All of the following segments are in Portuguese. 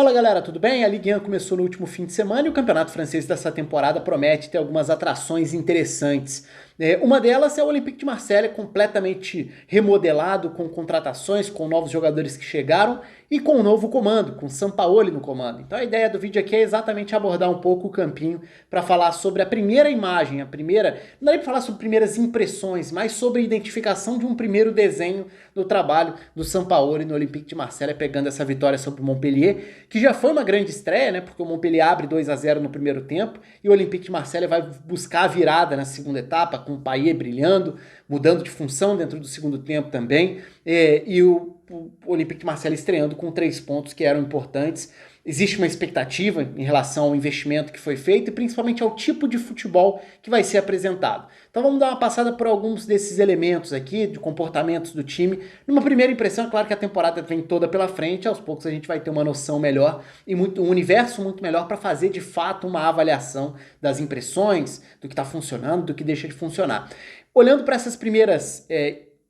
Fala galera, tudo bem? A Ligue 1 começou no último fim de semana e o campeonato francês dessa temporada promete ter algumas atrações interessantes. Uma delas é o Olympique de Marseille, completamente remodelado, com contratações, com novos jogadores que chegaram e com um novo comando, com Sampaoli no comando. Então a ideia do vídeo aqui é exatamente abordar um pouco o campinho para falar sobre a primeira imagem, não é para falar sobre primeiras impressões, mas sobre a identificação de um primeiro desenho do trabalho do Sampaoli no Olympique de Marseille, pegando essa vitória sobre o Montpellier, que já foi uma grande estreia, né? Porque o Montpellier abre 2-0 no primeiro tempo e o Olympique de Marseille vai buscar a virada na segunda etapa, com o Payet brilhando, mudando de função dentro do segundo tempo também, e o Olympique de Marseille estreando com 3 pontos que eram importantes. Existe uma expectativa em relação ao investimento que foi feito e principalmente ao tipo de futebol que vai ser apresentado. Então vamos dar uma passada por alguns desses elementos aqui, de comportamentos do time. Numa primeira impressão, é claro que a temporada vem toda pela frente, aos poucos a gente vai ter uma noção melhor e um universo muito melhor para fazer de fato uma avaliação das impressões, do que está funcionando, do que deixa de funcionar. Olhando para essas primeiras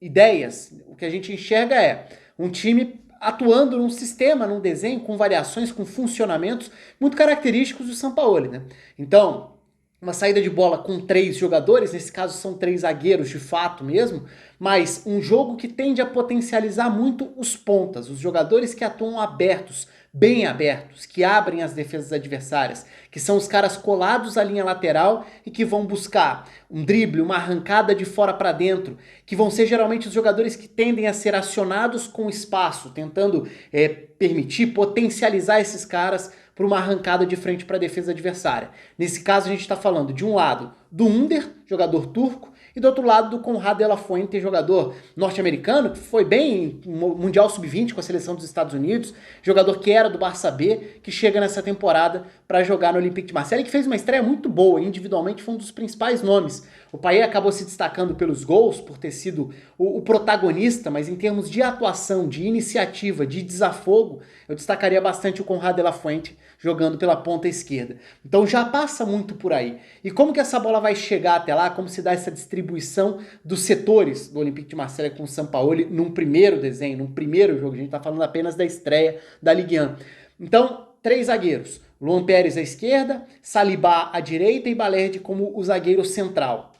ideias, o que a gente enxerga é um time atuando num sistema, num desenho, com variações, com funcionamentos muito característicos do Sampaoli, né? Então, uma saída de bola com 3 jogadores, nesse caso são 3 zagueiros de fato mesmo, mas um jogo que tende a potencializar muito os pontas, os jogadores que atuam abertos, bem abertos, que abrem as defesas adversárias, que são os caras colados à linha lateral e que vão buscar um drible, uma arrancada de fora para dentro, que vão ser geralmente os jogadores que tendem a ser acionados com espaço, tentando permitir, potencializar esses caras para uma arrancada de frente para a defesa adversária. Nesse caso a gente está falando de um lado do Under, jogador turco, e do outro lado do Conrad de la Fuente, jogador norte-americano, que foi bem no Mundial Sub-20 com a seleção dos Estados Unidos, jogador que era do Barça B, que chega nessa temporada para jogar no Olympique de Marseille, que fez uma estreia muito boa, individualmente foi um dos principais nomes. O Payet acabou se destacando pelos gols, por ter sido o protagonista, mas em termos de atuação, de iniciativa, de desafogo, eu destacaria bastante o Conrad de la Fuente jogando pela ponta esquerda. Então já passa muito por aí. E como que essa bola vai chegar até lá, como se dá essa distribuição dos setores do Olympique de Marseille com o Sampaoli num primeiro desenho, num primeiro jogo, a gente está falando apenas da estreia da Ligue 1. Então, 3 zagueiros, Luan Pérez à esquerda, Saliba à direita e Balerdi como o zagueiro central.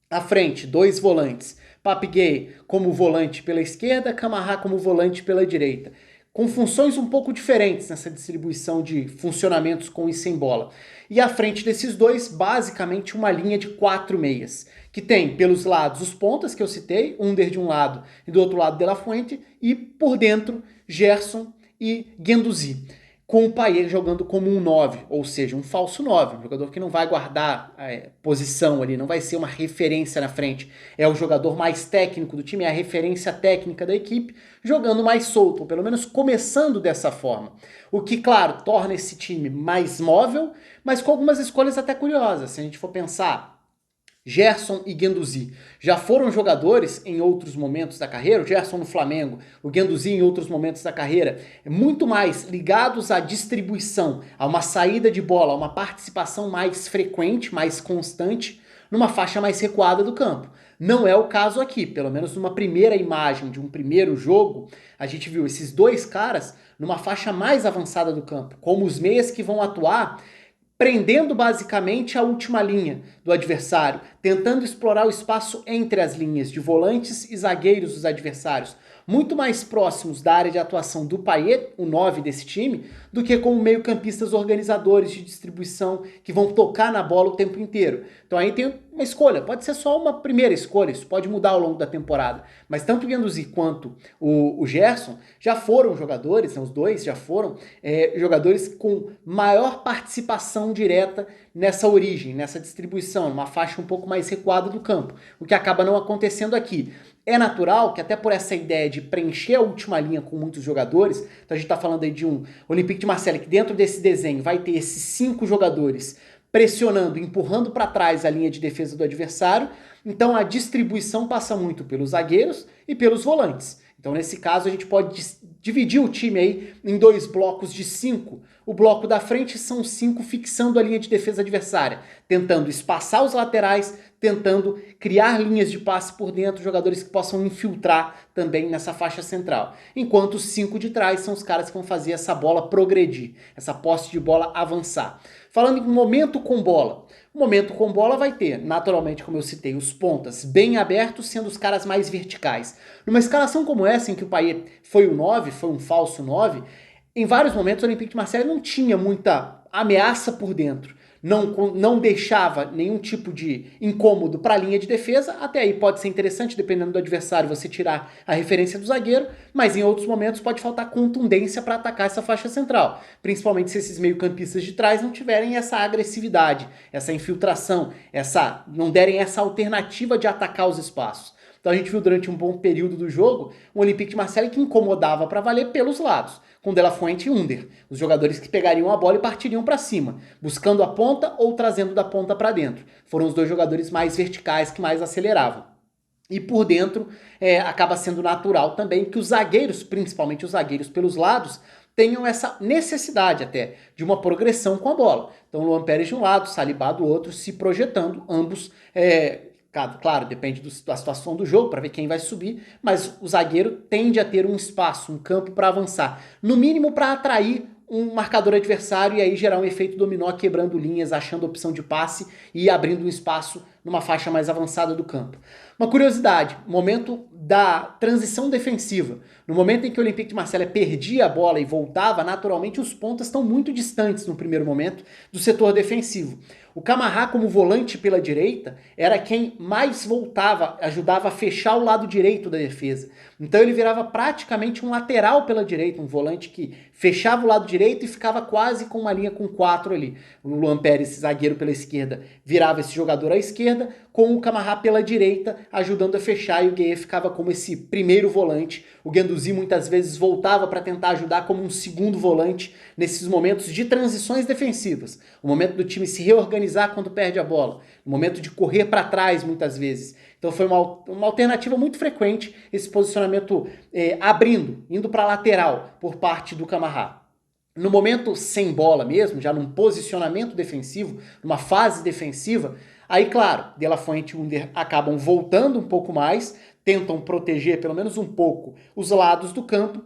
À frente, 2 volantes, Pape Gueye como volante pela esquerda, Camara como volante pela direita, com funções um pouco diferentes nessa distribuição de funcionamentos com e sem bola. E à frente desses dois, basicamente uma linha de 4 meias, que tem pelos lados os pontas que eu citei, Under de um lado e do outro lado De La Fuente, e por dentro Gerson e Guendouzi, com o Payet jogando como um 9, ou seja, um falso 9, um jogador que não vai guardar posição ali, não vai ser uma referência na frente, é o jogador mais técnico do time, é a referência técnica da equipe, jogando mais solto, ou pelo menos começando dessa forma. O que, claro, torna esse time mais móvel, mas com algumas escolhas até curiosas. Se a gente for pensar, Gerson e Guendouzi já foram jogadores em outros momentos da carreira, o Gerson no Flamengo, o Guendouzi em outros momentos da carreira, muito mais ligados à distribuição, a uma saída de bola, a uma participação mais frequente, mais constante, numa faixa mais recuada do campo. Não é o caso aqui, pelo menos numa primeira imagem de um primeiro jogo, a gente viu esses 2 caras numa faixa mais avançada do campo, como os meias que vão atuar prendendo basicamente a última linha do adversário, tentando explorar o espaço entre as linhas de volantes e zagueiros dos adversários, muito mais próximos da área de atuação do Payet, o 9 desse time, do que como meio-campistas organizadores de distribuição que vão tocar na bola o tempo inteiro. Então aí tem uma escolha, pode ser só uma primeira escolha, isso pode mudar ao longo da temporada, mas tanto o Guendouzi quanto o Gerson já foram jogadores, os dois já foram jogadores com maior participação direta nessa origem, nessa distribuição, uma faixa um pouco mais recuada do campo, o que acaba não acontecendo aqui. É natural que até por essa ideia de preencher a última linha com muitos jogadores, então a gente está falando aí de um Olympique de Marseille que dentro desse desenho vai ter esses 5 jogadores pressionando, empurrando para trás a linha de defesa do adversário, então a distribuição passa muito pelos zagueiros e pelos volantes. Então nesse caso a gente pode dividir o time aí em 2 blocos de 5. O bloco da frente são 5 fixando a linha de defesa adversária, tentando espaçar os laterais, tentando criar linhas de passe por dentro, jogadores que possam infiltrar também nessa faixa central. Enquanto os 5 de trás são os caras que vão fazer essa bola progredir, essa posse de bola avançar. Falando em momento com bola, o momento com bola vai ter, naturalmente, como eu citei, os pontas bem abertos, sendo os caras mais verticais. Numa escalação como essa, em que o Payet foi o 9, foi um falso 9, em vários momentos o Olympique de Marseille não tinha muita ameaça por dentro. Não deixava nenhum tipo de incômodo para a linha de defesa. Até aí pode ser interessante, dependendo do adversário, você tirar a referência do zagueiro, mas em outros momentos pode faltar contundência para atacar essa faixa central, principalmente se esses meio-campistas de trás não tiverem essa agressividade, essa infiltração, não derem essa alternativa de atacar os espaços. Então a gente viu durante um bom período do jogo um Olympique de Marseille que incomodava para valer pelos lados, com De La Fuente e Under, os jogadores que pegariam a bola e partiriam para cima, buscando a ponta ou trazendo da ponta para dentro. Foram os dois jogadores mais verticais que mais aceleravam. E por dentro acaba sendo natural também que os zagueiros, principalmente os zagueiros pelos lados, tenham essa necessidade até de uma progressão com a bola. Então Luan Pérez de um lado, Saliba do outro, se projetando, ambos... Claro, depende da situação do jogo para ver quem vai subir, mas o zagueiro tende a ter um espaço, um campo para avançar, no mínimo para atrair um marcador adversário e aí gerar um efeito dominó, quebrando linhas, achando opção de passe e abrindo um espaço numa faixa mais avançada do campo. Uma curiosidade, momento da transição defensiva. No momento em que o Olympique de Marseille perdia a bola e voltava, naturalmente os pontas estão muito distantes no primeiro momento do setor defensivo. O Camara, como volante pela direita, era quem mais voltava, ajudava a fechar o lado direito da defesa. Então ele virava praticamente um lateral pela direita, um volante que fechava o lado direito e ficava quase com uma linha com 4 ali. O Luan Pérez, zagueiro pela esquerda, virava esse jogador à esquerda, com o Camara pela direita, ajudando a fechar, e o Gueye ficava como esse primeiro volante. O Guendouzi muitas vezes voltava para tentar ajudar como um segundo volante nesses momentos de transições defensivas. O momento do time se reorganizar quando perde a bola. O momento de correr para trás muitas vezes. Então foi uma alternativa muito frequente esse posicionamento abrindo, indo para a lateral por parte do Camara. No momento sem bola mesmo, já num posicionamento defensivo, numa fase defensiva, aí claro, De La Fuente e Under acabam voltando um pouco mais, tentam proteger pelo menos um pouco os lados do campo,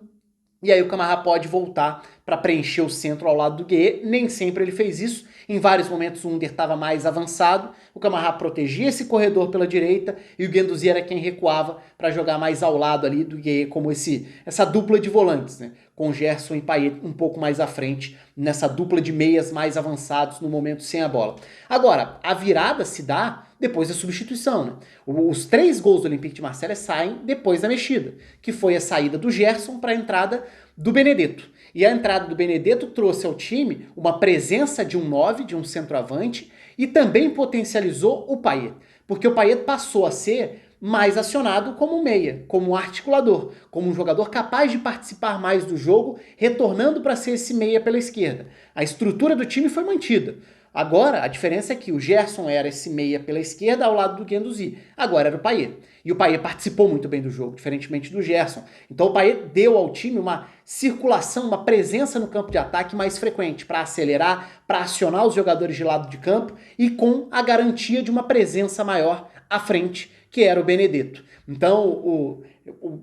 e aí o Camara pode voltar para preencher o centro ao lado do Gueye. Nem sempre ele fez isso, em vários momentos o Under estava mais avançado, o Camara protegia esse corredor pela direita e o Guendouzi era quem recuava para jogar mais ao lado ali do Gueye, como essa dupla de volantes, né? Com Gerson e Payet um pouco mais à frente, nessa dupla de meias mais avançados no momento sem a bola. Agora, a virada se dá depois da substituição, né? Os 3 gols do Olympique de Marseille saem depois da mexida, que foi a saída do Gerson para a entrada do Benedetto. E a entrada do Benedetto trouxe ao time uma presença de um 9, de um centroavante, e também potencializou o Payet, porque o Payet passou a ser mais acionado como meia, como um articulador, como um jogador capaz de participar mais do jogo, retornando para ser esse meia pela esquerda. A estrutura do time foi mantida. Agora, a diferença é que o Gerson era esse meia pela esquerda ao lado do Guendouzi. Agora era o Payet. E o Payet participou muito bem do jogo, diferentemente do Gerson. Então o Payet deu ao time uma circulação, uma presença no campo de ataque mais frequente, para acelerar, para acionar os jogadores de lado de campo e com a garantia de uma presença maior à frente, que era o Benedetto. Então o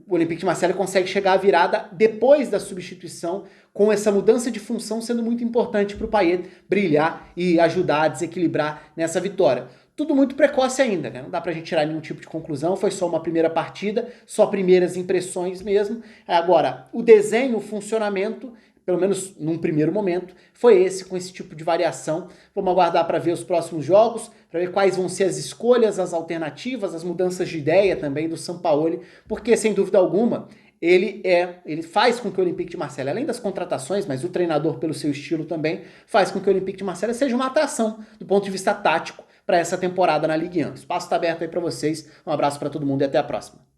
Olympique de Marseille consegue chegar à virada depois da substituição, com essa mudança de função sendo muito importante para o Payet brilhar e ajudar a desequilibrar nessa vitória. Tudo muito precoce ainda, né? Não dá pra gente tirar nenhum tipo de conclusão, foi só uma primeira partida, só primeiras impressões mesmo. Agora, o desenho, o funcionamento, pelo menos num primeiro momento, foi esse, com esse tipo de variação. Vamos aguardar para ver os próximos jogos, para ver quais vão ser as escolhas, as alternativas, as mudanças de ideia também do Sampaoli, porque, sem dúvida alguma, ele faz com que o Olympique de Marseille, além das contratações, mas o treinador pelo seu estilo também, faz com que o Olympique de Marseille seja uma atração do ponto de vista tático para essa temporada na Ligue 1. O espaço está aberto aí para vocês. Um abraço para todo mundo e até a próxima.